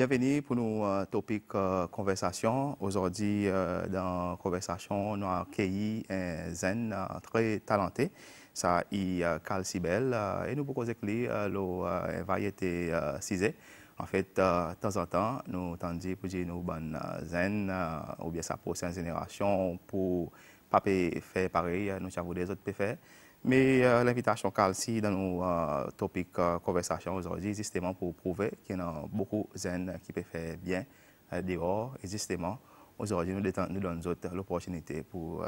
Bienvenue pour nos topic conversation. Aujourd'hui, dans conversation, nous avons accueilli un zen très talenté. Ça, il Carl Sibel et nous pouvons écouter la variété cisée. En fait, de temps en temps, nous tendons pour dire nous bonnes zen ou bien sa prochaine génération pour pas faire pareil, nous avons des autres faire. Mais l'invitation Carl-Si dans nos topics conversation aujourd'hui, justement pour prouver qu'il y a beaucoup de zen qui peuvent faire bien dehors. Et justement, aujourd'hui, nous donnons l'opportunité pour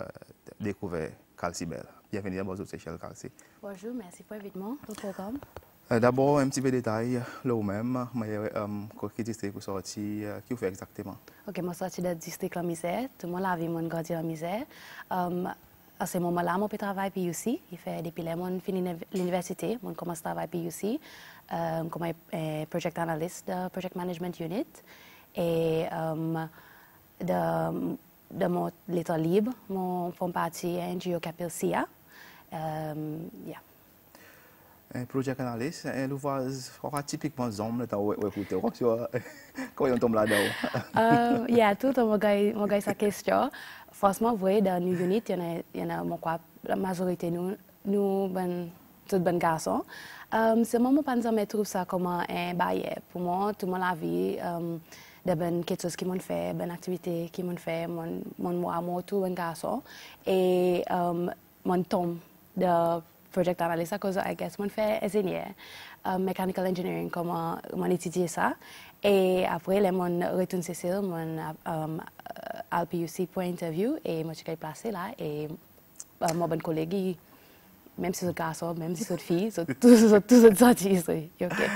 découvrir Carl-Si Bell. Bienvenue à votre Seychelles, Carl-Si. Bonjour, merci pour l'invitation au programme. D'abord, un petit peu de détail, là où même, quel district vous sorti, qui vous fait exactement? Ok, moi sorti du district La Misère, tout le monde a vu mon gardien La Misère. À ce moment-là, je travaille pour UC. Il fait depuis que je finis l'université, je commence à travailler pour UC comme project analyst de Project Management Unit. Et de mon temps libre, je fais partie d'un NGO qui s'appelle SIA. Un project analyst, nous voyons typiquement zombie dans écouter. Comment on tombe là-dedans? Tout le monde a sa question. Franchement, vous voyez, dans nos units, il y en a la majorité nous tous bons garçons. C'est moi, je ne trouve ça comme un barrière. Pour moi, tout le monde a vu de quelque chose qui m'ont fait, une activité qui m'ont fait, moi, tout bon garçon. Et mon tombe de project analyst à cause I guess mon fait ingénieur mechanical engineering comment mon étudier ça et après les mon retourne Cécile mon LPUC pour interview et moi je suis placé là et mon bon collègue même si c'est garçon même si c'est fille tous sortis OK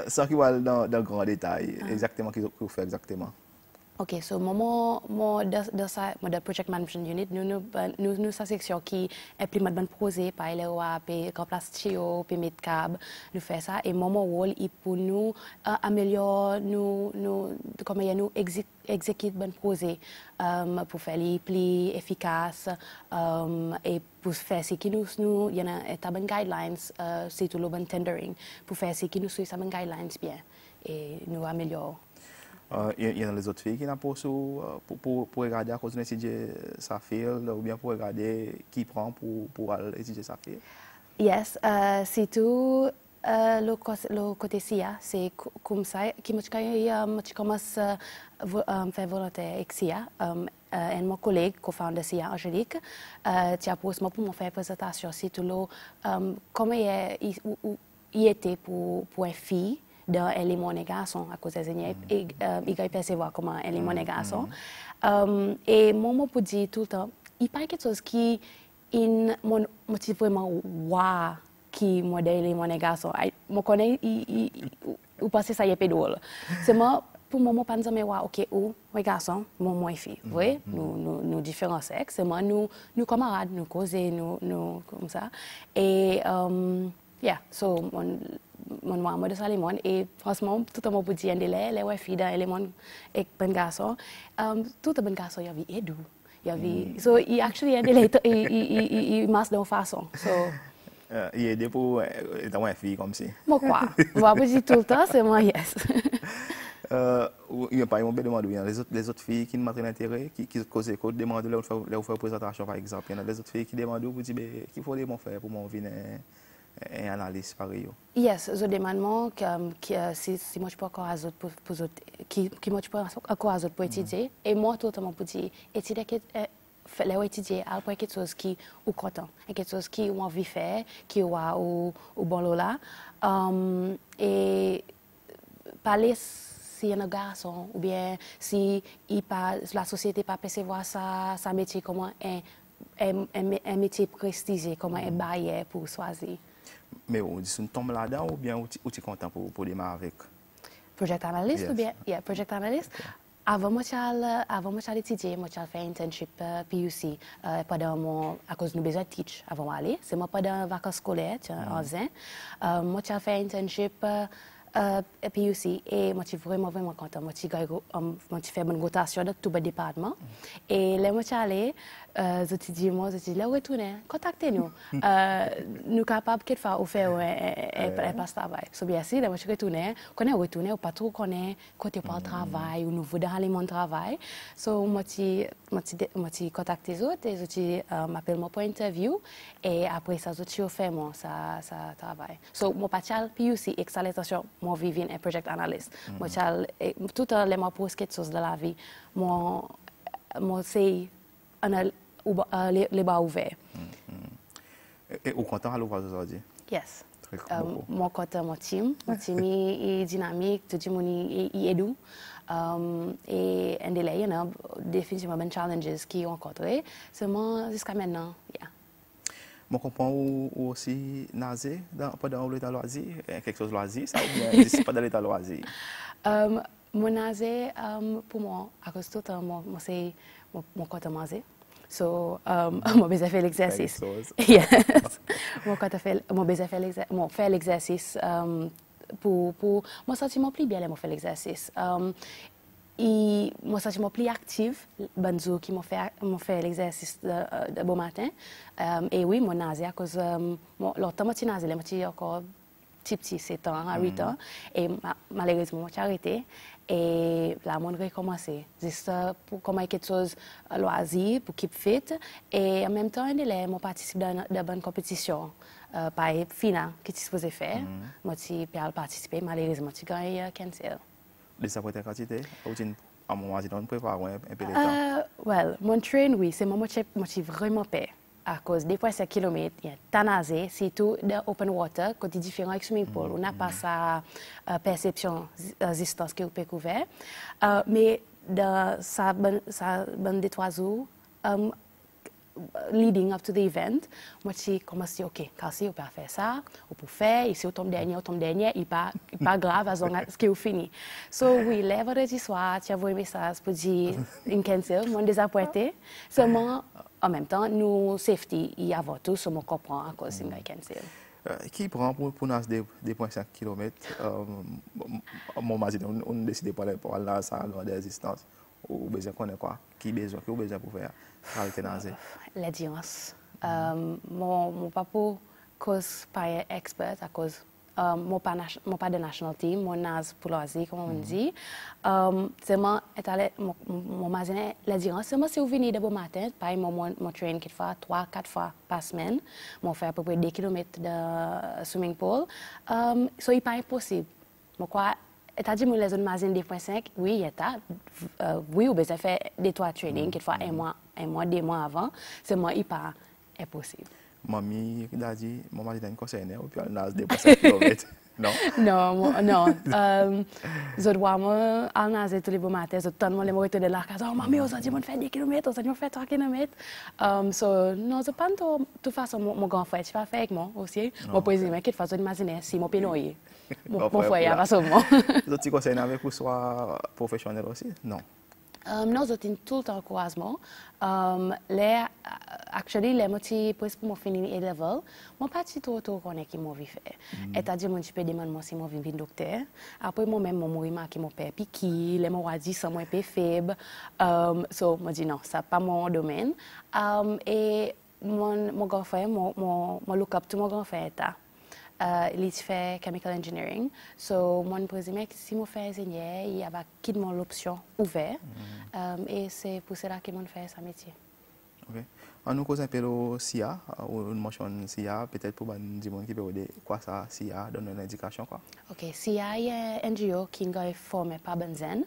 ça qui va dans grand détail exactement qu'est-ce que vous faites exactement. Ok, so dans project management unit, nous sa section qui implémente un projet par les rois, puis remplace Chio, puis Medcab, nous fait ça. Et mon rôle est pour nous améliorer comment nous exécuter un projet pour faire les plus efficaces et pour faire ce qui nous il y a des guidelines, c'est tout le bon tendering pour faire ce qui nous suit ça des guidelines bien et nous améliorer. Il y a les autres filles qui n'ont pas pour regarder à cause d'étudier sa fille ou bien pour regarder qui prend pour étudier sa fille. Yes, c'est tout le côté SIA, c'est comme ça que je commence à faire volontaire avec SIA. Et mon collègue, co-founder SIA, Angélique, tu as posé pour me faire une présentation sur tout le comment il était pour une fille. Elle est mon garçon à cause des ennemis et il va percevoir comment elle est mon garçon et moi pour dire tout le temps il pas quelque chose qui me motive vraiment waouh qui modèle est mon garçon moi connais ou penser ça y est pas drôle c'est moi pour moi pas dire mais waouh ok ou mon garçon moi fille oui nous différents sexes c'est moi nous camarades nous causer nous comme ça et so mon de Salimon et franchement tout le monde peut dire les filles dans les monde et ben garçon tout le bon garçon il y avait Edu il y avait so il actually il masse de façon so il est pour dans une fille comme si moi quoi moi vous dire tout le temps c'est moi yes il y a pas un peu demande les autres filles qui ne montrent l'intérêt qui causent écoute demandent leur faire présentation par exemple il y a les autres filles qui demandent vous dire qu'il faut les faire pour moi venir et analyse pareil. Yes, je demande si moi je peux encore ajouter pour qui moi je peux encore ajouter pour étudier et moi tout le temps pour dire étudier les étudier à quelque chose qui ou content quelque chose qui ou envie faire qui ou bon là et parler si y a un garçon ou bien si la société pas percevoir sa métier comme un métier prestigieux comme un barrière pour choisir. Mais on dit qu'on tombe là-dedans ou bien tu es content pour démarrer avec? Project analyst ou bien? Yeah, project analyst. Avant moi d'étudier, moi j'ai fait un internship PUC à cause de nos besoins de teach avant d'aller. C'est moi pendant les vacances scolaires en Zin. Moi j'ai fait un internship PUC et moi je suis vraiment content. Moi j'ai fait une rotation dans tout le département. Et là moi j'ai allé, je te dis, moi, je te dis, là, retournez, contactez-nous. Nous capables, quelquefois, de faire un passe travail. So, bien sûr, moi, je retourne, quand on retourne, ou pas trop connaît, côté par le travail, ou nous voulons aller mon travail. So, moi, je contacte les autres, et je m'appelle moi pour interview, et après ça, je fais moi, ça travail. So, moi, pas de puis aussi, accélération, moi, vivre un project analyst. Moi, tout le temps, les moi, pose quelque chose de la vie, moi, c'est les bas ouverts. Et au content à l'ouvrage aujourd'hui? Yes. Très beaucoup. Mon content, mon team est dynamique, tout le monde est doux. Et un délai, il y a définitivement des challenges qui ont rencontrés. Seulement jusqu'à maintenant, yeah. Je comprends aussi nager pendant l'état loisir, quelque chose loisir, ça ou bien c'est pas dans l'état loisir? Mon nager, pour moi, à cause de tout le temps, c'est mon côté manger. So, moi, j'ai fait l'exercice. Yes. Moi, j'ai fait l'exercice pour moi sentir plus bien, moi faire l'exercice. Et moi sentir plus active, ben jour qui m'a fait l'exercice de bon matin. Et oui, mon nager à cause l'autre moi nager, moi j'ai encore petit 7 ans à 8 ans et malheureusement j'ai arrêté. Et là, on a recommencé. Juste pour comme quelque chose loisir, pour keep fit. Et en même temps, on participe dans de bonnes compétitions. Par finale, que tu supposé faire. Moi, j'ai participé, malheureusement, j'ai gagné cancel. Ça peut être quantité? Ou à un moment donné, on prépare un peu de temps? Well, mon train, oui, c'est moi qui vraiment peur. À cause des 2,5 km, il y a tanazé, c'est tout de open water, côté différent avec swimming pool. On n'a pas sa perception distance que vous pouvez couvrir. Mais dans sa bonne des 3 jours, leading up to the event, moi j'ai commencé ok, quand on peut faire ça, on peut faire, et si on tombe dernier, il pas grave à ce que vous fini. So oui, le vendredi soir, tu as envoyé un message pour dire une cancel, moi désappointé. Seulement en même temps, nous safety, il y a tout, so on comprend à cause de une cancel. Qui prend pour nager des 2,5 km? On décide pour aller à sa grande distance. Ou besoin qu'on ait quoi? Qui besoin pour faire nager? L'endurance. Mon papa cause pas expert à cause mon pas de national team, mon nage pour loisir comme on dit. Seulement mon magasin l'endurance. Seulement si vous venez de bon matin, par mon train qui fait 3-4 fois par semaine, mon fait à peu près 2 km de swimming pool. So il pas impossible. Moi quoi t'as dit, les zones magazines 2,5, oui, oui, ou bien fait des 3 training, quelquefois un mois, 2 mois avant, c'est moi, il pas impossible. Mamie, daddy, maman dit concerné, ou puis elle nage des 2,5 km. Non? Non. Je dois me nager tous les beaux matins, je donne les mots de la case, oh, mamie, aujourd'hui, on fait 10 km, aujourd'hui, on fait 3 km. So, non, je pense de toute façon, mon grand frère, tu vas faire avec moi aussi. Mon président, quelquefois, je imagine si mon pénoïe. Mon frère, pas seulement. Vous êtes concerné avec ou soit professionnel aussi? Non. Non, je tiens tout le temps encouragement. Actually, les motifs pour moi finir A-level, moi pas si trop connais qui m'ont vu faire. Et t'as dit moi je peux demander moi si moi vinn docteur. Après moi même moi remarqué mon père piqué, les moi dit ça moi peu faible. So moi dit non, ça pas mon domaine. Et mon grand frère, mon look up to mon grand frère était. Il fait chemical engineering. So, moi, je présume que si je fais ingénieur, il y a l'option ouverte. Et c'est pour cela que je fais ce métier. Ok. On nous cause un peu le SIA, ou une mention SIA, peut-être pour dire qui peut dire quoi ça SIA, donner une indication quoi. Ok, SIA est un NGO qui est formé par Benzen.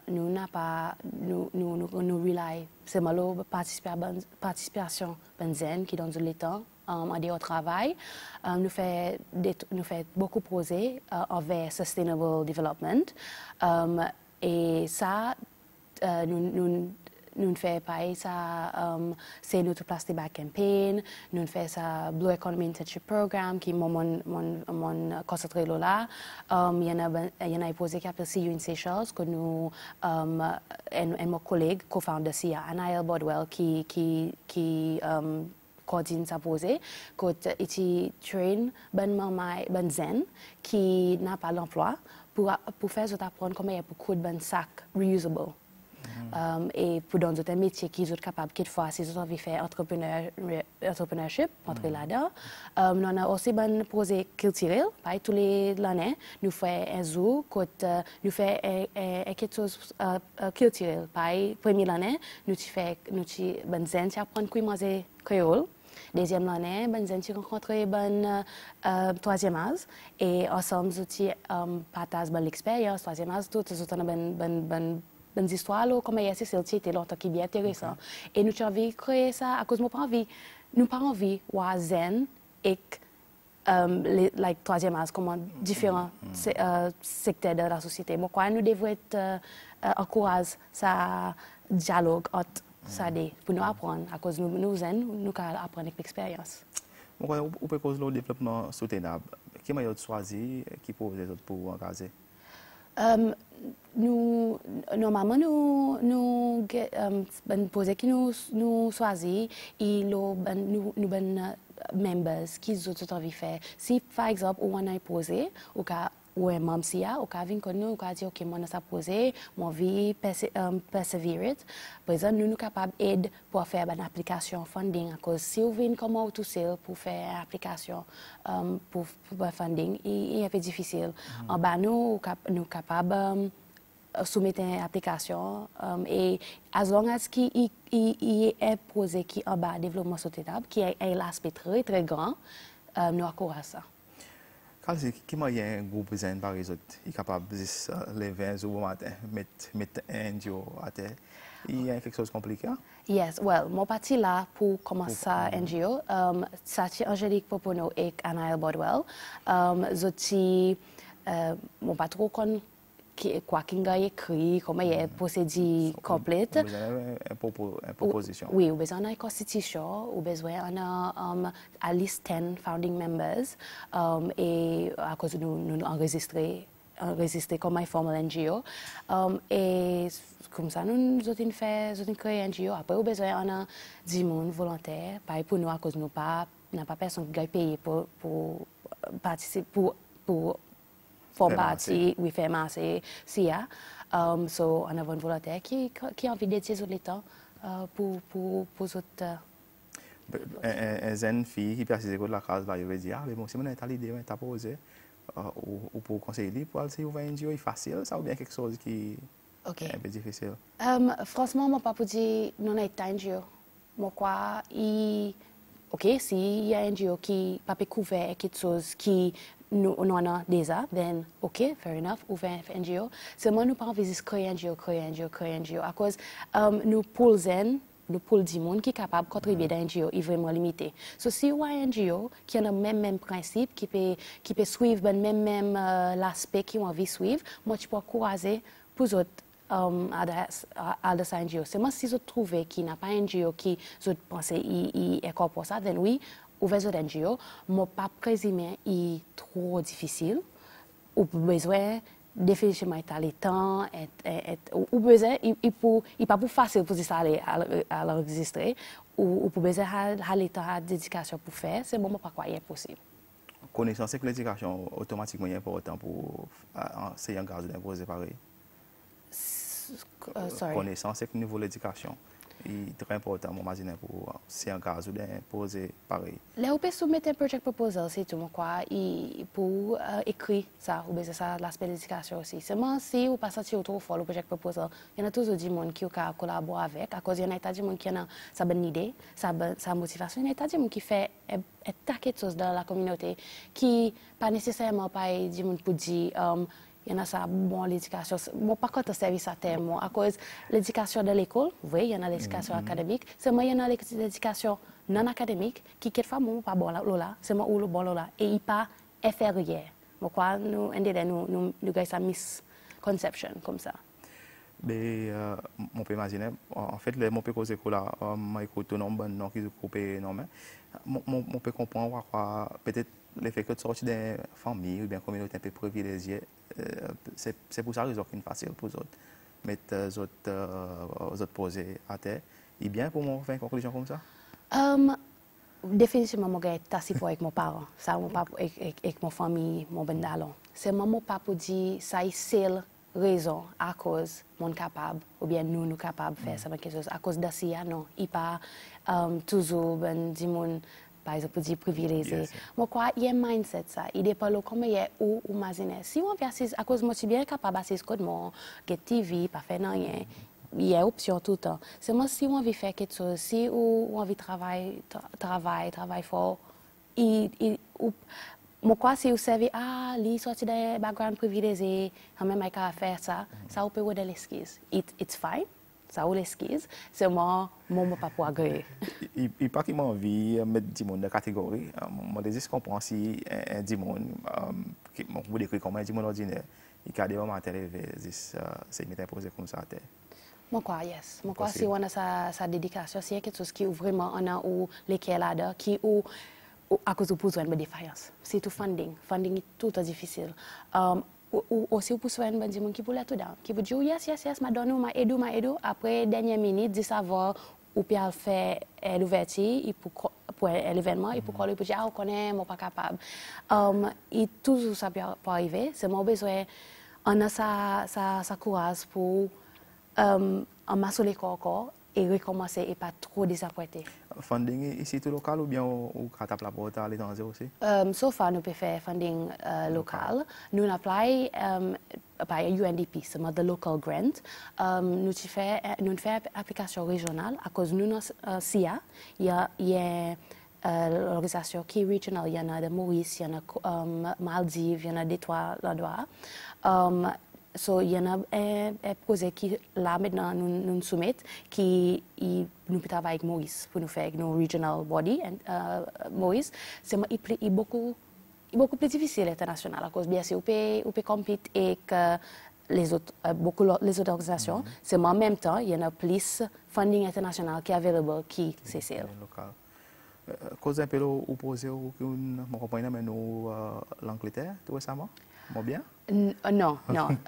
Nous n'avons pas, nous rely, c'est malo participation Benzen qui donne le temps. En dehors travail, nous fait beaucoup de projets envers sustainable development et ça nous fait pas ça c'est notre place de back campaign nous fait ça Blue Economy Internship Program qui mon concentré là il y en a un projet qui s'appelle See You in Seychelles que nous et mon collègue co-founder SIA Anaël Bodwell qui coordine sa posée, quand il train ben zen qui n'a pas l'emploi pour faire apprendre comment il y a beaucoup de ben sacs reusable. Et pour dans d'autres métiers qui sont capables, quelquefois, si vous avez fait entrepreneurship, entrer là-dedans. Nous avons aussi un projet culturel, pas tous les l'année, nous faisons un zoo, nous faisons quelque chose culturel. Pas première année, nous faisons zen, tu apprends comment manger créole. Deuxième année, nous rencontré troisième âge et ensemble nous partagé l'expérience. Troisième âge, tout bonnes histoires, comment il y a c'était longtemps qui est bien intéressant. Et nous avons envie de créer ça à cause de nous pas envie de zen et troisième âge, comment différents secteurs de la société. Moi, nous devons encourager ça dialogue entre ça pour nous apprendre, à cause de nous zen, nous apprendre avec l'expérience. Vous pouvez causer le développement soutenable. Qui m'a choisi, qui pour les autres pour engager? Normalement, nous posons qui nous choisit et nous members qui ont envie de faire. Si par exemple on a posé ou un membre sia ou venir con nous ou dire ok moi ça posé moi vie persévérer par exemple nous capables aider pour faire une application funding à cause si vous venez comment tout seul pour faire une application pour funding il est un peu difficile en bas nous capables soumettre une application et as long as qui est posé qui en bas développement soutenable qui est l'aspect très très grand nous encourageons ça. Qui m'a un groupe zen par exemple, il est capable de les 20 au matin, mettre un NGO à terre. Il y a quelque chose de compliqué? Yes, well, mon parti là pour commencer NGO, ça c'est Angélique Popono et Anaël Bodwell. Mon patron quoi qu'il a écrit, comment il est procédé complète. Une proposition. Oui, on a besoin d'une constitution, on a besoin d'une à least 10 founding members et à cause de nous enregistrer comme un formal NGO. Et comme ça, nous avons créé un NGO. Après, on a besoin d'un 10 monde volontaire, pas pour nous, à cause de nous pas personne qui a payé pour participer, pour faire partie, oui, faire marcher, SIA. So, on a un volontaire qui a envie d'aider le temps pour autres. Un jeune fille qui passe de la case, il va dire, ah, mais bon, si on a l'idée, on a posé, ou pour conseiller, pour aller ouvrir un NGO, c'est facile, ça ou bien quelque chose qui est un peu difficile? Franchement, mon papa dit, non, on est un NGO. Moi, quoi, ok, s'il y a un NGO qui n'a pas couvert quelque chose qui nous avons déjà, then ok, fair enough, ouvert un NGO. Seulement, nous pas envie de créer un NGO, à cause nous pour zen, nous pour 10 monde qui est capable de contribuer à un NGO est vraiment limité. So, si vous avez un NGO qui a le même principe, qui peut suivre le même l'aspect qu'ils ont envie de suivre, moi, je peux encourager pour les autres à de sa NGO. Seulement, si vous trouvez qu'il n'y a pas un NGO qui vous pensez qu'il est pour ça, then oui, ouvrez un NGO. Mon pas présumer est trop difficile. Ou besoin définitivement le temps, ou besoin, il pas pour facile pour ça à l'enregistrer, ou pour besoin le temps à dédication pour faire, c'est bon, pas quoi est possible. Connaissance et l'éducation automatiquement important pour essayer de d'imposer pareil. Connaissance et niveau de l'éducation. C'est très important pour si un cas d'imposer pareil. Là, on peut soumettre un projet proposal, c'est tout quoi, pour écrire ça, ou bien ça l'aspect de l'éducation aussi. Seulement si vous passez trop fort le projet proposal, il y en a toujours des gens qui collaborent avec, à cause il y en a des gens qui ont sa bonne idée, sa motivation, il y a des gens qui fait un taquet de choses dans la communauté, qui pas nécessairement pas des gens pour dire il y en a ça bon l'éducation moi pas contre service à terme à cause l'éducation de l'école oui il y en a l'éducation académique c'est moi il y en a l'éducation non académique qui quelquefois moi pas bon là c'est moi ou le bon là et il pas inférieur moi quoi nous nous gars ça misconception comme ça. Mais on peut imaginer en fait les mon peut causer là moi écoute non bon non qui couper non mais on peut comprendre quoi peut-être l'effet que tu sortis d'une famille ou bien communauté un peu privilégiée c'est pour ça raison qu'il est facile pour les autres mettre les autres posés à terre et bien pour moi faire une conclusion comme ça. Définitivement mon gars est assez fort avec mon parent ça mon papa avec mon famille mon bendalon c'est mon papa dit ça c'est raison à cause mon capable ou bien nous capables de faire ça quelque chose à cause d'assia non il pas toujours ben dit mon par exemple dit privilégié moi quoi il y a mindset ça il dépend de comment il est ou imaginer si on vient à cause moi je suis bien capable c'est code mon get TV pas faire rien il y a option tout le temps c'est moi si on veut faire quelque chose si on veut travailler fort moi quoi si vous savez les sorti d'un background privilégié quand même avec à faire ça vous peut avoir l'esquisse it's fine ça ou l'esquisse c'est moi pas pour agréer il pas qui m'a envie mettre du monde dans catégorie moi désire comprendre si un du monde qui vous décrit comme un du monde ordinaire il cadre au matin levé c'est m'est imposé comme ça terre moi quoi yes moi quoi si on a sa dédication c'est quelque chose qui vraiment on a ou lesquels là qui ou à cause du besoin de défaillance. C'est tout funding. Funding est tout difficile. Ou aussi au besoin de gens qui voulaient tout dans. Qui vous dire yes, madame, ma aide. Après dernière minute, dit savoir ou bien faire l'ouverture pour l'événement et pour qu'on lui dise on connaît, moi pas capable. Et tout ça peut arriver. C'est mon besoin. On a sa courage pour amasser les corps et recommencer et pas trop désappointé. Funding ici tout local ou bien au catap la porte à l'étranger aussi? So far, nous pouvons faire funding local. Nous apply par UNDP, c'est the local grant. Nous faisons application régionale à cause de nous SIA. Il y a l'organisation qui est régionale. Il y en a de Maurice, il y en a Maldives, il y en a des trois endroits. So, il y en a un projet qui, là, maintenant, nous soumettent, qui nous travaille avec Maurice, pour nous faire nos regional body, Maurice. C'est beaucoup plus difficile international, à cause, bien sûr, on peut compéter avec les autres organisations. C'est en même temps, il y en a plus funding international qui est available qui c'est celle. Cause un peu opposé au mon compagnon mais nous l'Angleterre tout récemment bien non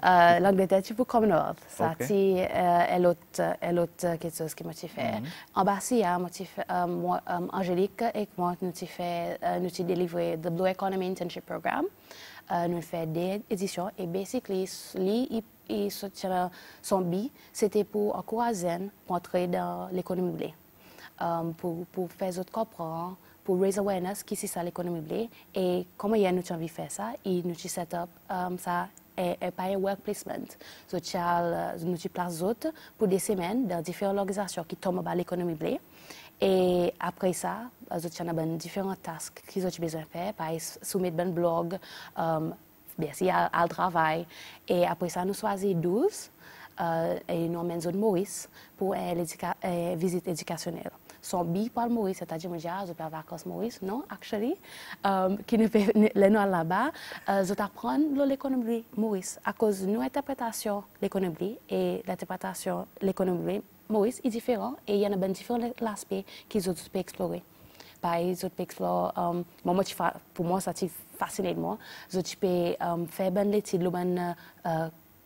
l'Angleterre tu peux Commonwealth ça c'est l'autre quelque chose qui m'a fait en bas moi Angélique et moi nous délivré the Blue Economy Internship Program nous fait des éditions et basically son but c'était pour encourager pour entrer dans l'économie bleue. Pour faire autres comprendre, pour raise awareness qui c'est ça l'économie bleue et comment il y a nous envie faire ça et nous set up ça est pas un work placement so nous place autres pour des semaines dans différentes organisations qui tombent à l'économie bleue et après ça nous avons différents tasks qu'ils ont besoin de faire par soumettre un blog bien sûr à travail et après ça nous choisissons 12 et nous emmènons zone Maurice pour une visite éducationnelle. Son but par Maurice, c'est-à-dire que je vais en vacances Maurice, non, actually, qui ne fait les noms là-bas, je apprends l'économie Maurice à cause de notre interprétation de l'économie et l'interprétation de l'économie Maurice est différente et il y en a différents aspects qu'ils ont pu explorer. Par exemple, pour moi, ça fascine moi. Je peux faire une étude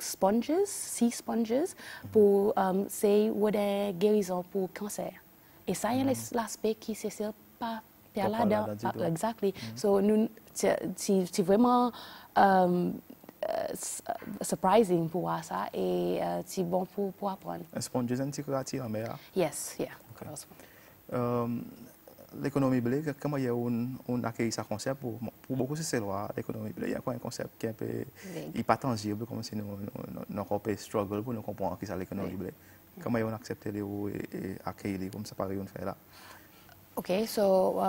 sea sponges pour c'est une guérison pour cancer. Et ça, il y a l'aspect qui c'est pas là-dedans. Exactly. So, c'est vraiment surprising pour voir ça et c'est bon pour apprendre. Sponges, c'est créatif en mer? Yes, yeah. Okay. L'économie bleue, comment il y a un accueil ce concept pour beaucoup c'est loin l'économie bleue. Il y a quoi un concept qui est un peu pas tangible comme si nous encore peu struggle pour nous comprendre qui c'est l'économie bleue. Comment ils ont accepté et accueilli comme ça pareil on fait là. Okay, so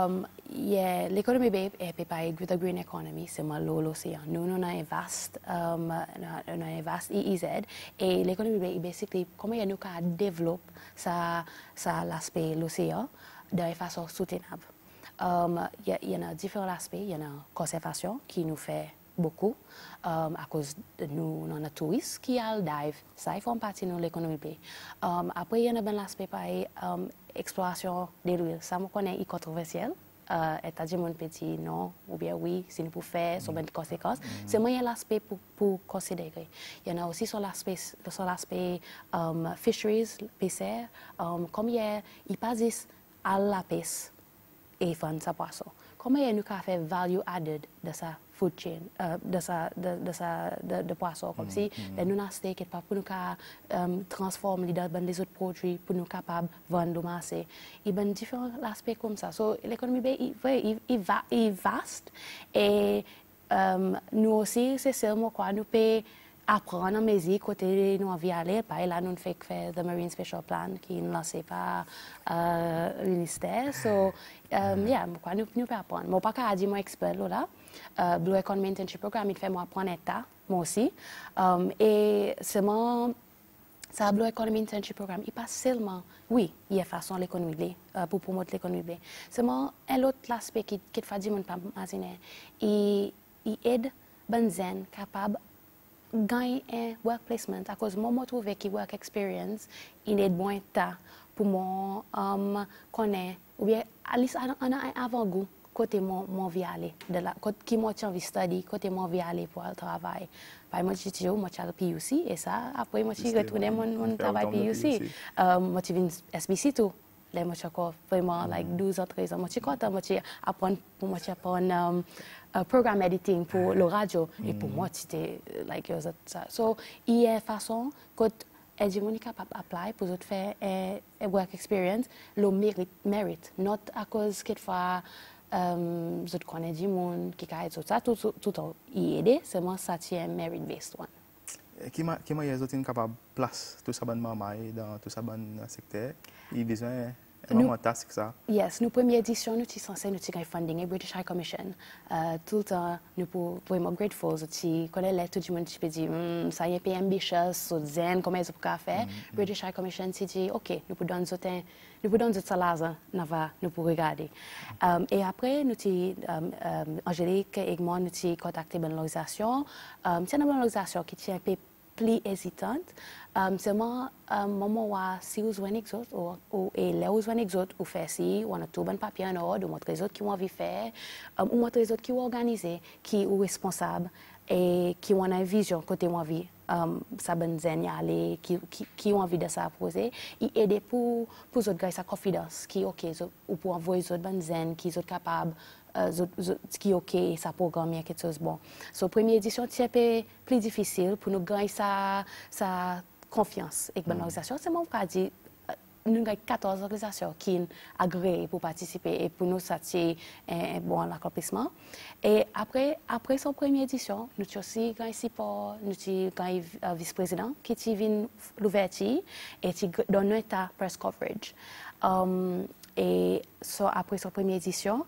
l'économie bleue est préparée avec the green economy, c'est l'océan. Nous on a un vaste EEZ et l'économie bleue est basically comment nous qu'à développer ça l'aspect l'océan de façon soutenable. Il y en a différents aspects. Il y en a la conservation qui nous fait beaucoup à cause de nous, on a touristes qui a le dive. Ça, ils font partie de l'économie bleue. Après, il y en a un aspect pareil, exploration de l'huile. Ça, me connaît, est controversiel. C'est-à-dire, mon petit non, ou bien oui, si nous pouvons faire, sur une conséquence. C'est moi, il y a l'aspect pour considérer. Il y en a aussi sur l'aspect fisheries, pêcheurs, comme il passe à la pêche et vendre sa poisson. Comment nous avons fait value added de sa food chain, de poisson, comme si nous avons steak et pas pour nous transformer dans les autres produits, pour nous capables de vendre au marché. Il y a différents aspects comme ça. So, l'économie est vaste et nous aussi, c'est seulement quoi nous pouvons apprendre en Mésie, côté nous envie aller, par là nous fait faire the Marine Special Plan qui est lancé par le ministère. So, quoi nous pouvons apprendre. Moi, pas qu'à dire moi expert là. Blue Economy Internship Program, il fait moi apprendre état, moi aussi. Et seulement ça Blue Economy Internship Program, il pas seulement, oui, il y a façon l'économie pour promouvoir l'économie. Seulement un autre aspect qui fait dire mon pas imaginer, il aide ben zen capable gagner un work placement à cause moi trouve que work experience il est bon état pour moi connaître ou bien à least on a un avant-goût côté mon vie aller de la côté qui moi envie study côté mon vie aller pour le travail par moi je dis moi j'ai PUC et ça après moi je retourner mon travail PUC moi je viens SBC tout les moi je vraiment like 12 ou 13 ans moi je content moi je apprendre pour moi je apprendre programme editing pour le radio et pour moi c'était like ça so il y a façon que Edgemoni capable apply pour faire un work experience le mérite not à cause qu'il faut je connais du monde qui a ça tout y aider seulement ça c'est merit based one qui m'a capable place tout ça bonne maman dans tout ça bon secteur il besoin vraiment task ça. Yes, nous première édition nous sommes censés nous tirer funding et British High Commission. Tout le temps nous pour vraiment grateful aussi connaît les tout le monde qui peut dire ça y est peu ambitious so zen comment est-ce qu'on faire. British High Commission s'est dit OK, nous pour donner salaire nous pour regarder. Et après nous Angélique et moi nous contacté une organisation, c'est une organisation qui tient un peu plus hésitante. Seulement, moment si vous avez des autres, ou là vous avez des autres, ou faire si, ou on a tout bon papier en ordre, ou montrer les autres qui ont envie de faire, ou montrer les autres qui ont organisé, qui sont responsables, et qui ont une vision côté ont envie, ça ben zen aller, qui ont envie de ça poser, et aider pour les autres gars sa confidence, qui ok, ou pour envoyer les autres ben zen, qui sont capables qui est OK, ça programme quelque chose bon. So première édition c'est un peu plus difficile pour nous gagner sa confiance avec l'organisation. C'est mon cas dit nous avons 14 organisations qui ont agréé pour participer et pour nous ça c'est un bon accomplissement. Et après son première édition, nous avons aussi gagné support, nous avons gagné vice-président qui vient l'ouverture et qui donne un état press coverage. Et so, après son première édition,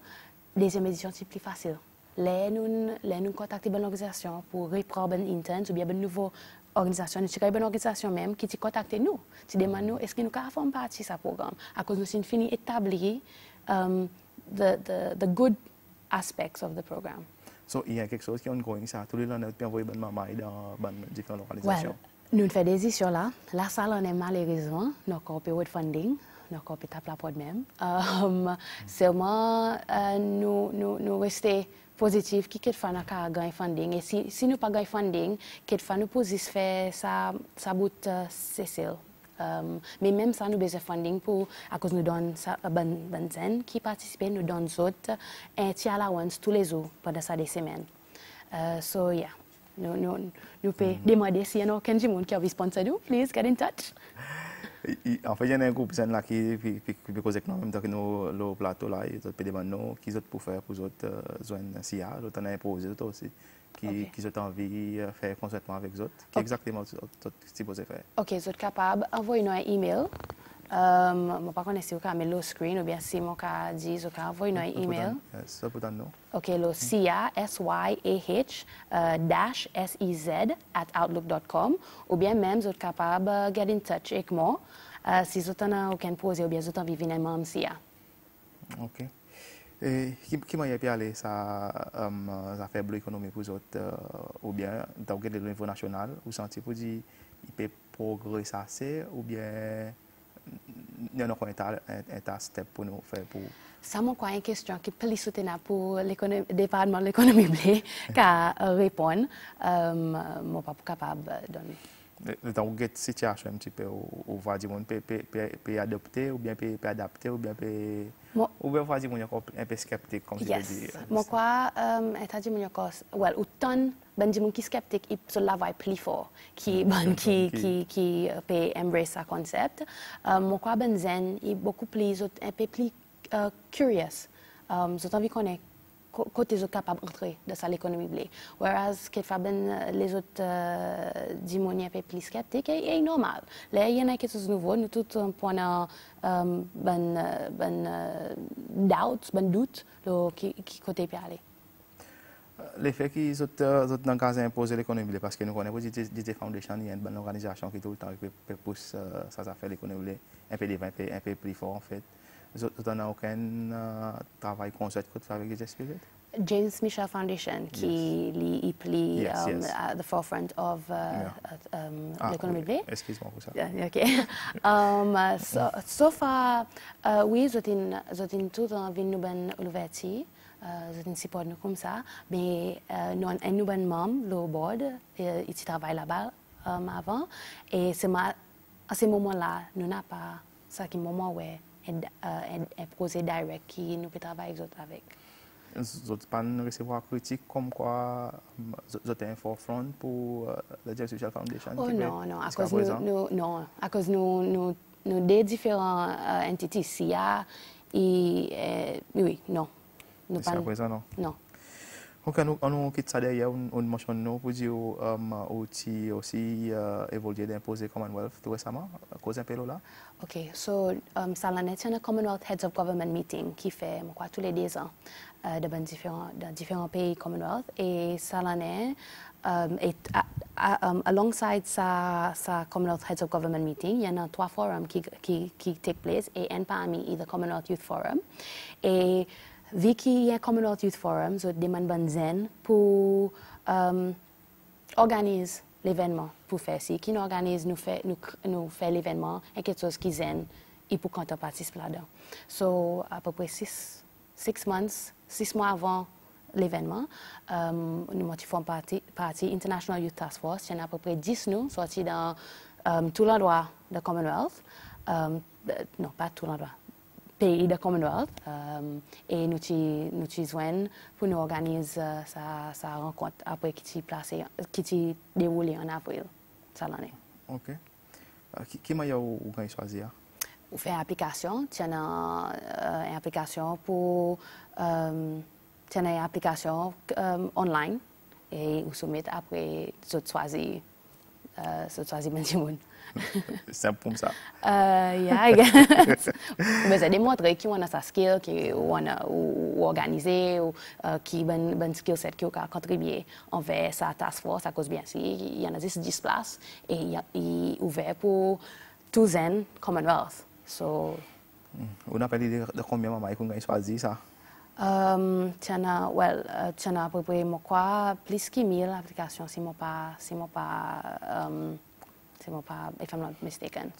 deuxième édition, c'est plus facile. Là, nous contactons une organisation pour reprendre une interne ou bien une nouvelle organisation. Nous avons une organisation même qui te contacte nous. Tu demandes nous, est-ce que nous pouvons faire partie de ce programme? À cause nous avons fini d'établir the good aspects of the program. So, il y a quelque chose qui est ongoing, ça. Tous les ans, nous avons envoyé une maman dans différentes organisations. Nous faisons des éditions là. La salle en est malheureusement, nous avons un funding. Nous avons la porte même. Seulement, nous restons positifs qui fait nous gagner funding. Et si nous pas gagner funding, qui fait nous positif faire ça bout Cécile. Mais même ça nous besoin funding pour à cause nous donne ben qui participe nous donne autres un petit allowance tous les jours pendant ça des semaines. So yeah. Nous pouvons demander si y a aucun monde qui a envie de sponsor nous, please get in touch. En fait, il y a un groupe là qui peut causer avec nous en même temps que nous le plateau là, ils peuvent demander nous qui sont pour faire pour les autres zones SIA, l'autre on a imposé aussi qui ont envie de faire conjointement avec les autres. Qui exactement ce que vous faire? OK, vous êtes capable d'envoyer un email. Je ne sais pas si vous avez le screen ou bien si vous avez dit vous envoyer un email. Ça peut nous. OK, le SIA, SYAH, -SEZ @outlook.com ou bien même vous êtes capable de get in touch avec moi si vous avez aucun posé ou bien vous avez envie de venir SIA. OK. Et qui m'a parlé ça fait bleu économie pour autres ou bien dans le niveau national ou senti pour dire il peut progresser assez ou bien il y a un step pour nous faire pour ça m'a une question qui est plus soutenable pour le département de l'économie qu'à répondre. Je ne suis pas capable de donner. Dans une situation un petit peu où on va dire peut adopter ou bien peut adapter ou bien ou bien on va dire un peu sceptique comme tu veux dire. Moi quoi état dit mon well autant ben dit mon qui sceptique il se la va plus fort qui peut embrace ça concept moi quoi ben zen il beaucoup plus un peu plus curious j'ai envie qu'on est côté les autres capables d'entrer dans l'économie blé. Whereas que les autres dimonies un peu plus sceptiques est normal. Là, il y en a quelque chose de nouveau, nous tous un point doute qui côté peut aller. L'effet qu'ils ont dans le cas imposer l'économie blé parce que nous connaissons DJ Foundation, il y a une bonne organisation qui tout le temps pousse ça fait l'économie un peu plus fort en fait. Vous n'avez aucun travail concept que tu fais avec DJ Spirit? James Michel Foundation qui est at the forefront of l'économie blé. Excuse-moi pour ça. Okay. So far, oui, j'ai tout envie de nous ouverture. J'ai support nous comme ça, mais nous avons un membre, le board, il travaille là-bas avant, et à ce moment-là, nous n'avons pas ça qui moment où un projet direct qui nous peut travailler avec. Vous n'avez pas recevoir critique comme quoi vous êtes un forefront pour la James Michel Foundation? Oh non, non, à cause nous des différentes entités ici, oui, non. Jusqu'à présent, non? Non. Ok, on quitte ça derrière, on mentionne pour dire aussi évolué d'imposer Commonwealth tout récemment, à cause un peu là. Ok, so ça l'année, c'est un Commonwealth Heads of Government Meeting qui fait tous les 2 ans dans différents pays Commonwealth et ça l'année alongside sa Commonwealth Heads of Government Meeting, il y en a 3 forums qui take place et un parmi the Commonwealth Youth Forum et vu qu'il y a un Commonwealth Youth Forum, je demande Banzen pour organiser l'événement pour faire ça. Qui nous organise, nous fait l'événement et quelque chose qui zen et pour quand on participe là-dedans. So, à peu près 6 mois avant l'événement, nous formons partie International Youth Task Force. Il y en a à peu près 10 nous sortis dans tout l'endroit de Commonwealth. Non, pas tout l'endroit. Pays de Commonwealth et nous joignons pour nous organiser sa rencontre après qui s'est déroulée en avril cette année. Ok. Qui m'a choisi? On fait une application, tu as une application pour une application online et on soumet après tu choisis Benjamin. C'est comme ça. Yeah, mais ça démontre qui on a sa skill, qui on a organisé, ou qui ben skill set qui a contribué envers sa task force à cause bien sûr il y en a 10 places et il est ouvert pour 12 ans Commonwealth. So. On a parlé de combien de moments qu'on a choisi ça? Tu en as à peu près plus que 1000 applications si moi pas, if I'm not mistaken.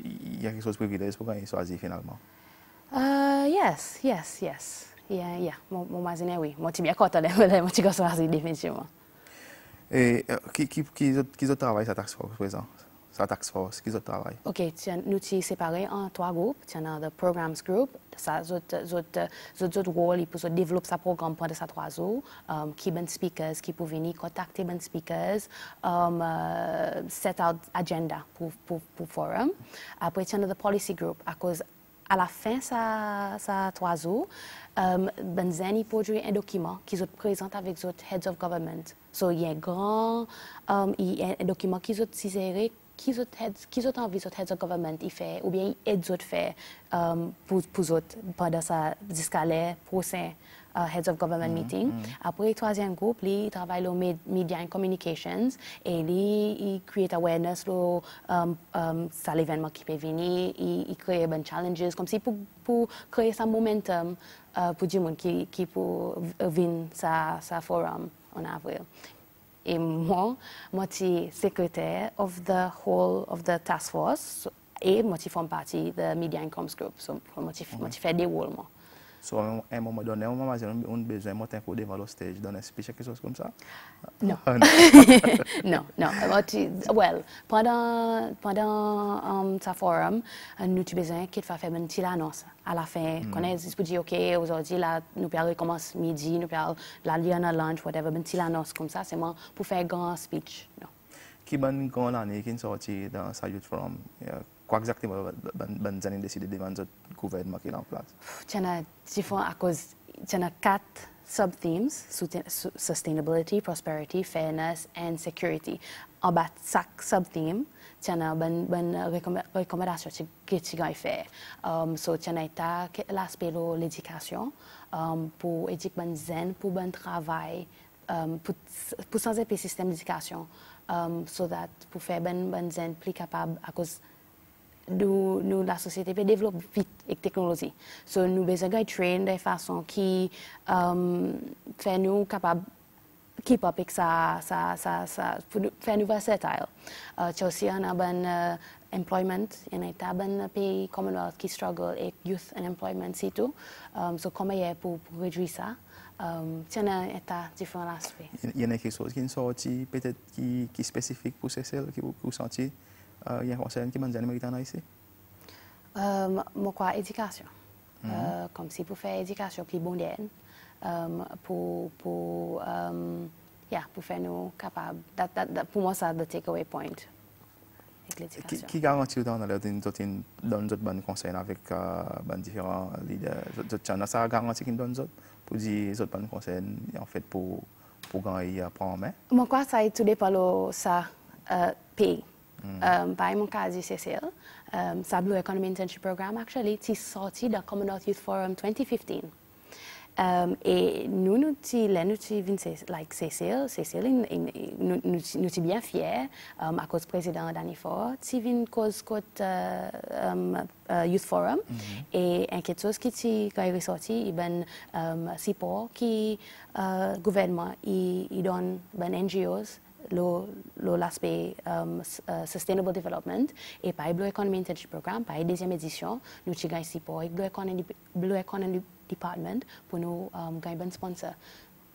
Il y a quelque chose de privilège pour gagner choisi finalement. Yes. Yeah. Mon imagine oui. Moi tu bien content de moi tu choisi définitivement. Et qui travaille cette task force présent? Sa task force, qui travaille? Ok, nous sommes séparés en 3 groupes. Tu as le programs group, ça autres rôle pour développer sa programme pendant ces 3 jours, qui ben speakers, qui peuvent venir contacter ben speakers, set out agenda pour forum. Après tu as le policy group à cause à la fin ça 3 jours, Benzani produit un document qui est présente avec les heads of government. So il y a un document qui est ciséré qui ont envie de heads of government il fait ou bien aide autres faire pour autres pendant ça jusqu'à les prochains heads of government meeting. Après le 3e groupe il travaille au media and communications et il crée awareness sur ça l'événement qui peut venir il crée des challenges comme si pour créer un momentum pour du monde qui pour venir sa forum en avril. Et moi suis secrétaire of the task force et moi je fais partie de Media and Comms Group. So moi je fais des rôles moi. So, à un moment donné, on a besoin de monter devant le stage, donner un speech, quelque chose comme ça? Non. Non, non. Well, pendant ce forum, nous avons besoin qu'il fasse une petite annonce. À la fin, qu'on ait pour dire, OK, aujourd'hui, là, nous allons recommencer midi, nous allons la lire dans lunch, whatever, une petite annonce comme ça, c'est moi pour faire un grand speech. Non. Qui est une grande année qui est sortie dans sa Youth Forum? Quoi exactement vous avez décidé de demander le gouvernement qui est en place? Il y a différents, à cause, il y a 4 sub-themes: sustainability, prosperity, fairness, and security. En bas de chaque sub-theme, il y a une recommandation que tu as fait. So, il y a l'aspect de l'éducation, pour éduquer les jeunes, pour le travail, pour changer le système d'éducation, so that pour faire les jeunes plus capables à cause nous, la société peut développer vite avec la technologie. So, nous avons besoin de trainer de façon qui fait nous capables keep up avec ça, pour faire nous versatile. Tu aussi un bon employment, il y a un pays Commonwealth qui struggle avec youth unemployment, c'est tout. So, comment y est pour réduire ça? Il y a différents aspects. Il y a quelque chose qui est sorti, peut-être qui est spécifique pour ces celles qui vous sentez? Il y a un conseil qui m'a dit américain ici? Moi, quoi, éducation. Comme si pour faire éducation plus bonne, pour faire nous capables. Pour moi, c'est le takeaway point. Qui garantit dans notre bon conseil avec différents leaders? Ça garantit qu'ils donnent pour dire les autres bons conseils en fait pour gagner prendre en main? Moi, quoi, ça tout dépend de ça pays. Par mon cas, Cécile, ça Blue Economy Internship Program, actually, c'est sorti dans Commonwealth Youth Forum 2015. Et nous like Cécile, nous sommes bien fiers à cause du président Danifort, nous sommes cause Youth Forum. Et quelque chose qui est ressorti, c'est pour qui gouvernement il donne NGOs l'aspect Sustainable Development et par Blue Economy Internship Program, par la deuxième édition, nous avons gagné pour Blue Economy Department pour nous gagner un sponsor.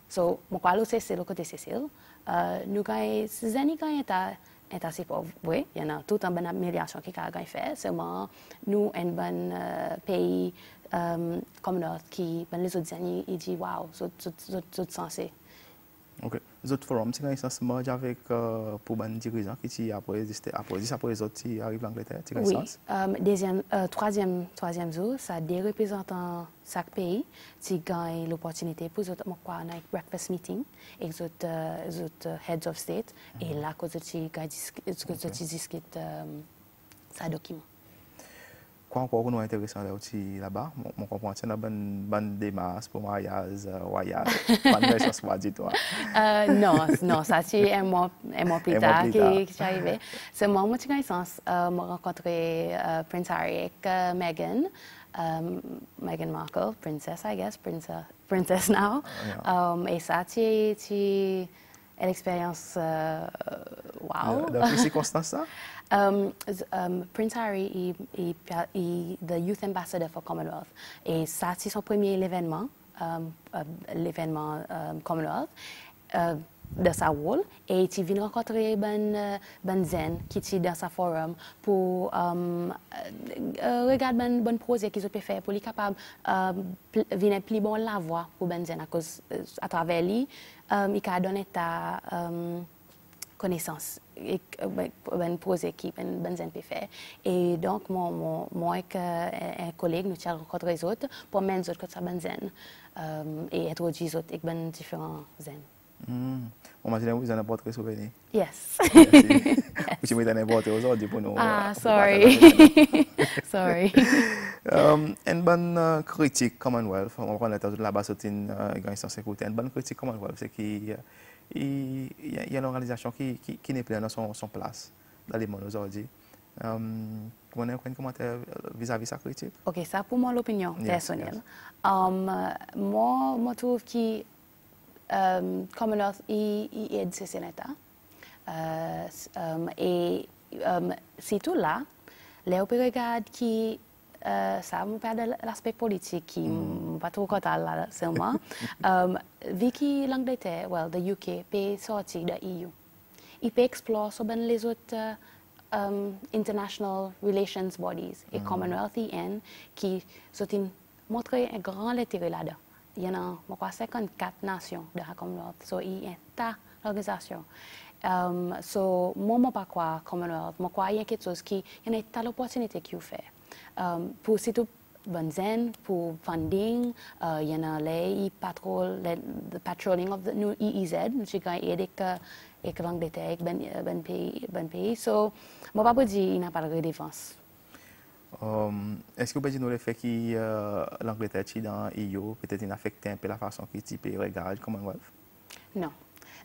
So, moi, c'est le côté Cécile. Nous gagnons, ces années gagnent est assez pauvre. Oui, il y en a toute une bonne amélioration qui a fait. Seulement, nous, un bon pays comme l'autre, qui, les autres années, ils disent, wow, c'est censé. Ok. Les autres forums, c'est quand ils se mergent avec pour les dirigeants qui après les autres qui arrivent en Angleterre. Oui. Troisième jour, ça a des représentants de chaque pays qui gagnent l'opportunité pour un breakfast meeting avec les autres heads of state. Et là, quand ils discutent ça document. Quoi encore nous intéressant là aussi là-bas? Mon comprend c'est une bonne démarche pour mariage royal. Pas de chance pas du tout. Non, ça c'est un mois plus tard qui est arrivé. C'est moi qui ai sens rencontré Prince Harry et Meghan Markle, princess I guess, princess now. Et ça c'est une expérience wow. Dans quelles circonstances ça? Prince Harry est the Youth Ambassador for Commonwealth. Et ça, c'est son premier événement Commonwealth de sa rôle. Et il vient rencontrer Ben Zen qui est dans sa forum pour regarder bon projet qu'ils ont pu faire pour les capables venir plus bon la voix pour Ben Zen à cause à travers lui il a donné ta connaissance et un projet qui Ben Zen peut faire. Et donc moi et un collègue nous avons rencontré les autres pour mener les autres côté Ben Zen et introduire les autres avec ben différents Zen. On m'a dit que vous avez un portrait souvenir. Yes. Vous avez un portrait aujourd'hui pour nous. Ah, sorry. Sorry. Une bonne critique Commonwealth, on va prendre là-bas sur une organisation de sécurité. Une bonne critique Commonwealth, c'est qu'il y a une organisation qui n'est plus dans son place dans le monde aujourd'hui. Vous avez un commentaire vis-à-vis de sa critique? Ok, ça pour moi l'opinion personnelle. Moi, je trouve que Commonwealth il aide ses sénateurs. Et c'est tout là, les regards qui ça me parle de l'aspect politique qui pas trop content là seulement. Vu que l'Angleterre, well, the UK, peut sortir de l'EU. Il peut explorer sur les autres international relations bodies et Commonwealth UN qui sont montré un grand intérêt là-dedans. Il y en a 54 nations de la Commonwealth, so il y a ta organisation. So moi pas quoi Commonwealth, moi quoi il y a quelque chose qui il y a telle opportunité qu'il fait. Pour surtout Bunzen, pour funding, il y en a les the patrolling of the new EEZ, nous avons aidé que l'Angleterre, ben pays. So moi pas dire il n'a pas de défense. Est-ce que vous pouvez dire le fait que l'Angleterre est dans l'EU peut-être affecté un peu la façon qu'il type regarde Commonwealth? Non.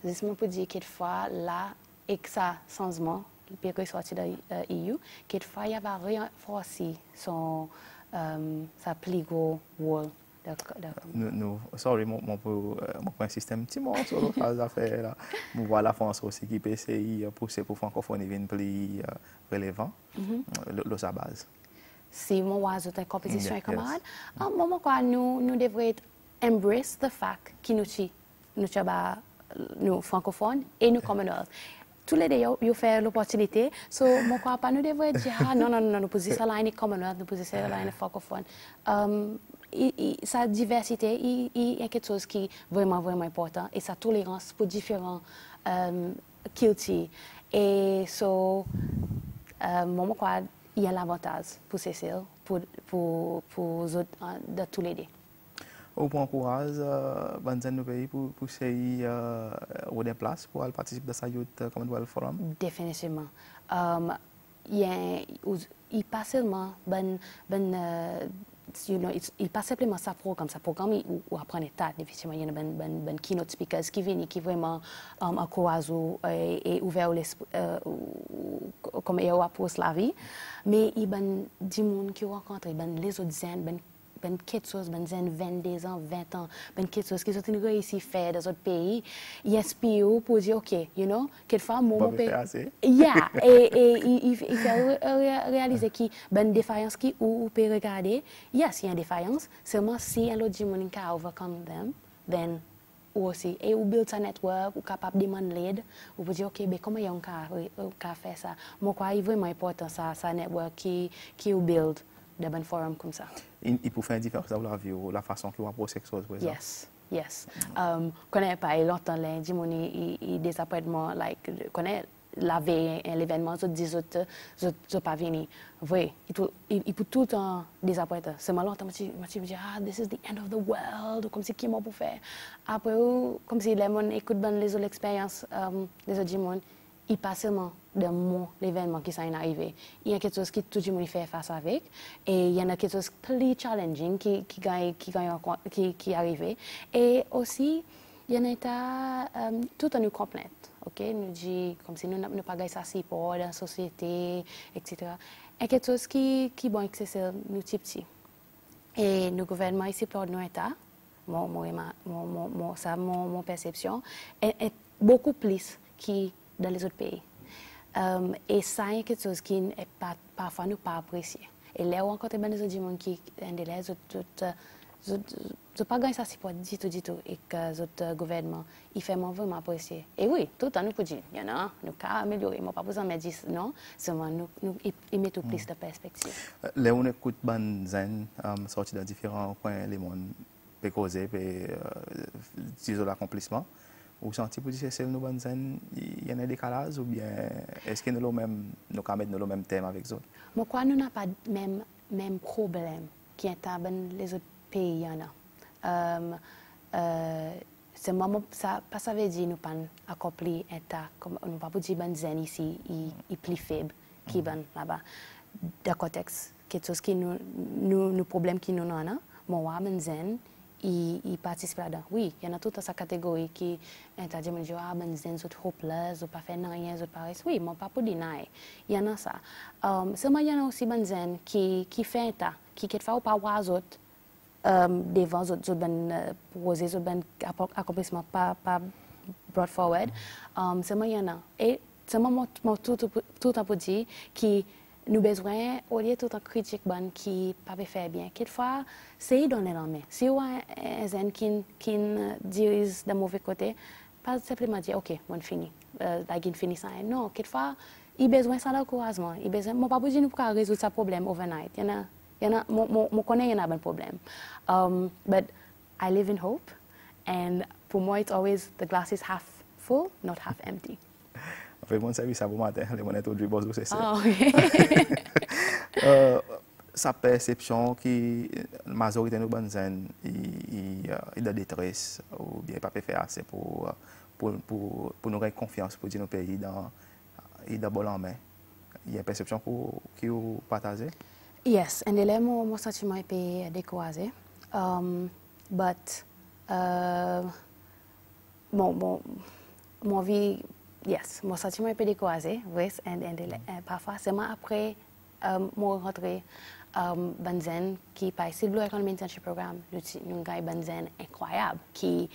Laisse-moi pour dire quelquefois là, et que ça changement, le pays qui est sorti de l'EU, quelquefois il y a renforcé sa plus gros rôle. Sorry, mon système petit mot sur les affaires là. Nous voit la France aussi qui peut essayer pousser pour francophonie venir plus relevant de sa base. Si mon oiseau est en compétition avec camarades, moment quoi nous devrions embrace the fact que nous francophones et nous Commonwealth. Tous les deux, ils ont l'opportunité. So, moi, crois pas, nous devrions dire, non, nous posons ça là, nous Commonwealth, nous posons ça là, nous francophone. Sa diversité, il y a quelque chose qui est vraiment, vraiment important. Et sa tolérance pour différents cultures. Et so, moi, crois il y a l'avantage pour Cécile, pour de tous les deux. Au point courage, Banzen nous pays pour essayer au des places pour participer à sa Youth Commonwealth Forum? Définitivement. Il pas seulement il pas simplement sa programme ou apprendre état définitivement il y a ben keynote speakers qui viennent qui vraiment encouragent et ouvert l'esprit comme il a pour la vie mais il ben du monde qui rencontre ben les autres zen ben quelque chose ben zen 22 ans 20 ans ben quelque chose qu'ils ont réussi à faire dans d'autres pays il inspire pour dire ok you know quelquefois moi yeah et il fait réaliser qui ben défaillance qui ou peut regarder yes il y a une défaillance seulement si un autre monde can overcome them then ou aussi et ou build sa network ou capable de demander l'aide ou pour dire ok ben comment on peut faire ça moi quoi il vraiment important ça network qui ou build de bon forum comme ça. Il peut faire une différence dans la vie ou la façon qu'il va poser quelque chose, par exemple. Yes. Connais pas longtemps lundi mon il désappointement like connais la veille l'événement je dis je pas venir. Oui, il peut tout le temps désappointer. C'est mal longtemps je me dis this is the end of the world comme si qui m'a pour faire. Après comme si les gens écoutent ben les autres expériences les autres gens il pas seulement de l'événement qui s'est arrivé. Il y a quelque chose qui tout le monde fait face avec et il y en a quelque chose de plus challenging qui est arrivé. Et aussi, il y en a tout en nous complainte. Ok, nous dit comme si nous n'avons pas gagné ça si pour la société, etc. Et quelque chose qui bon c'est nous petits. Et le gouvernement ici pour nos États, mon perception est beaucoup plus qui dans les autres pays. Et ça, c'est quelque chose qui est parfois nous pas apprécié. Et là, on rencontre des gens qui ne pas gagner ça si pas du tout et que le gouvernement il fait vraiment apprécier. Et oui, tout le temps nous peut dire, il y en a, nous pouvons améliorer, mais pas besoin de dire non, seulement nous il met tout plus de perspective. Là, on écoute Banzen sortir dans différents coins, les mondes peut causer, disons l'accomplissement. Ou senti pour dire que c'est nous Banzen, il y a un décalage ou bien est-ce que nous avons le même thème avec les autres? Moi, quoi, nous n'avons pas le même problème qui est dans les autres pays. C'est moi, ça veut dire que nous pas accompli état, comme nous pas dire Banzen ici, il est plus faible qui est là-bas. Dans le contexte, quelque chose qui nous problème qui nous avons, moi, Banzen, il participe là-dedans. Oui, il y en a toute sa catégorie qui est à dire, Banzen, sont hopeless, sont pas fait rien, sont pas oui, moi pas pour dire il y en a ça. Seulement, il y en a aussi Banzen qui fait un tas, qui quelquefois pas voir les autres devant les autres proposés, les autres accomplissements pas brought forward. Seulement, il y en a. Et seulement, tout pour dire qui nous besoin, au lieu de tout un critique bon qui pas faire bien, quelquefois, c'est donner la main. Si vous avez un zen qui dirige de mauvais côté, pas simplement dire, OK, on finit, il finit ça. Non, quelquefois, il a besoin de l'encouragement. Il besoin, moi, pas besoin de nous résoudre ce problème overnight. Je connais, il y a un problème. But I live in hope, and pour moi, it's always the glass is half full, not half empty. En fait, mon service à vous matin, les monnaies au dribble, c'est ça. Ah, OK. Sa perception qui, la majorité de nos bonnes zen, il de détresse, ou bien pas faire assez pour nous avoir confiance pour dire nos pays dans bon en main. Il y a une perception que vous partagez? Yes, and là, mon sentiment est peu découragé. But, mon vie, yes, mon sentiment est peu découragé, oui, et parfois, seulement après mon rentrée, Banzen qui participe au Economy Internship Programme, nous avons Banzen incroyable qui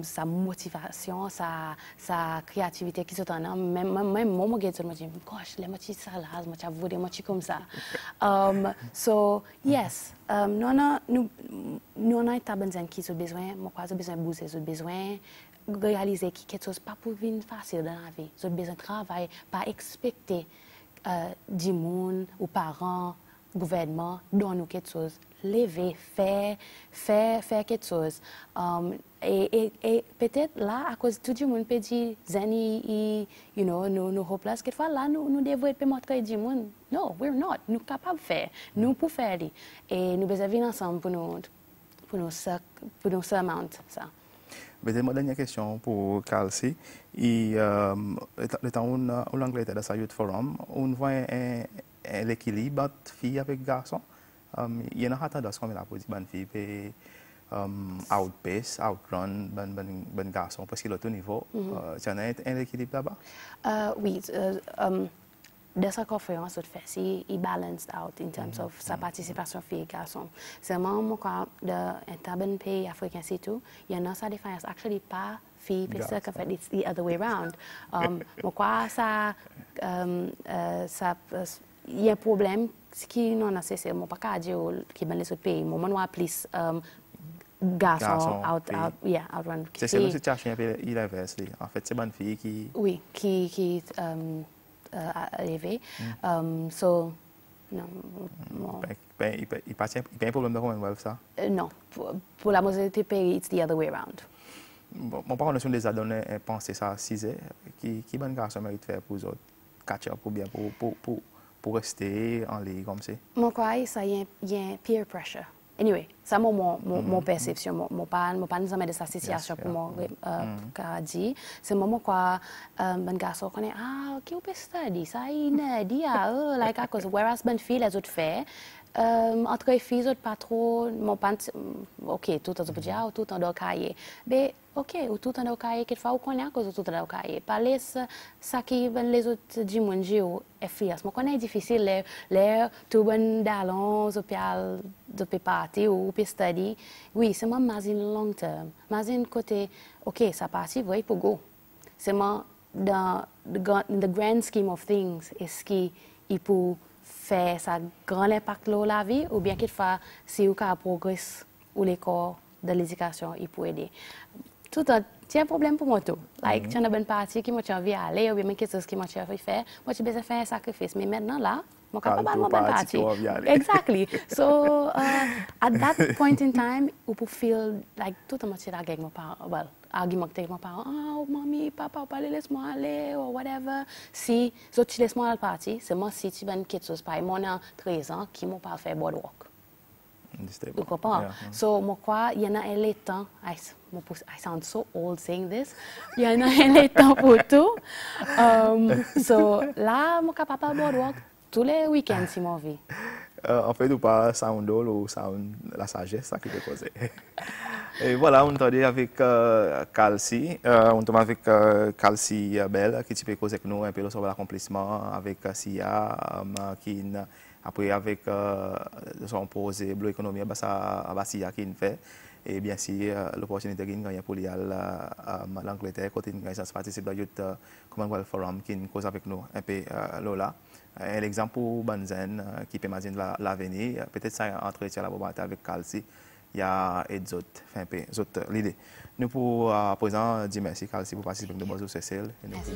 sa motivation, sa créativité qui sont en même moi je me dis gosh, les motifs ça là, moi voudrais moi comme ça. So yes, nous on a été Banzen qui ont besoin, moi quoi, besoin bouger, ont besoin réaliser quelque chose pas pour venir facile dans la vie, ont besoin de travailler, pas expecter du monde ou parents gouvernement donne-nous quelque chose, lever, faire quelque chose. Et peut-être là, à cause de tout le monde peut dire, Zani, nous hopeless, quelquefois là, nous devons montrer du monde. No, we're not. Nous sommes capables de faire. Nous pouvons faire. Et nous devons venir ensemble pour nous surmonter ça. Ma dernière question pour Kalsi. Le temps où l'anglais était dans sa Youth Forum, on voit l'équilibre entre filles avec garçons. Il y a une tendance comme la pour une fille peut outpace, outrun ben garçon parce qu'il est au niveau. Tu as un équilibre là-bas? Oui. De sa conférence, il balance out in terms of sa participation filles et garçons. Seulement, moi, quand dans un pays africain, c'est tout, il y a sa différence. Actually, pas filles, parce que fait, it's the other way around. Moi, ça, il y a un problème qui non nécessaire. Moi, pas qu'à dire qui dans les autres pays. Moi, moi, plus garçons outrun. C'est une situation il inverse. En fait, c'est une fille qui. Oui, qui arrivé. So, non. Il y a un problème de Commonwealth, ça? Non. Pour la majorité des pays, it's the other way around. Mon parent nous déjà donné un pensée ça 6 heures. Qui bon garçon mérite faire pour les autres? Catch up ou bien pour rester en ligne comme ça? Moi, quoi, ça y a peer pressure. Anyway, ça c'est mon perception. Moi pas jamais de sa situation pour moi dire. C'est moi quoi ben garçon connaît OK on peut study ça il dit like à cause whereas ben fille les autres fait entre les filles autres pas trop mon pas OK tout le temps peut dire tout le temps dans cahier. Mais OK ou tout le temps dans cahier quelquefois on connaît à cause tout le temps dans cahier. Parler ça qui ben les autres du monde est filles. Moi connais difficile les tout ben d'allons hôpital de party ou peut study. Oui, c'est moi mais long terme. Mais côté OK ça partie oui pour go. C'est moi dans the grand scheme of things est-ce qui il peut faire ça grand impact dans la vie ou bien quelquefois si vous avez progrès ou l'école de l'éducation il peut aider. Tout c'est un problème pour moi tout. Like tu as une bonne partie qui m'a envie aller ou bien quelque chose qui m'a envie faire. Moi j'ai besoin de faire un sacrifice mais maintenant là moi capable de bonne partie. Exactly. So at that point in time you will feel like tout le monde est avec mon parent. Well, argument avec mon parent. Oh mamie, papa, pas laisse-moi aller ou whatever. Si tu laisse-moi aller partir, c'est moi si tu veux quelque chose par moi en 13 ans qui m'a pas fait boardwalk. Tu comprends? So moi quoi, il y en a un temps. I sound so old saying this. Il y en a un temps pour tout. So là, moi capable boardwalk tous les week-ends si mon vie. En fait, ou pas sound old ou sound la sagesse, ça qui peut causer. Et voilà, on est avec Kalsi. On est avec Kalsi Bell qui peut causer avec nous un peu sur l'accomplissement avec Sia qui après avec son projet Blue Economy, Sia qui fait. et bien sûr l'opportunité qu'il gagne pour aller à l'Angleterre côté de ça participe à Youth Commonwealth Forum qui cause avec nous un peu là. Un exemple pour Banzen qui peut imaginer l'avenir, peut-être ça entretien la avec Calci, il y a d'autres, enfin d'autres l'idée. Nous pour à présent dire merci Calci pour participer de Bonjour Cécile. Merci.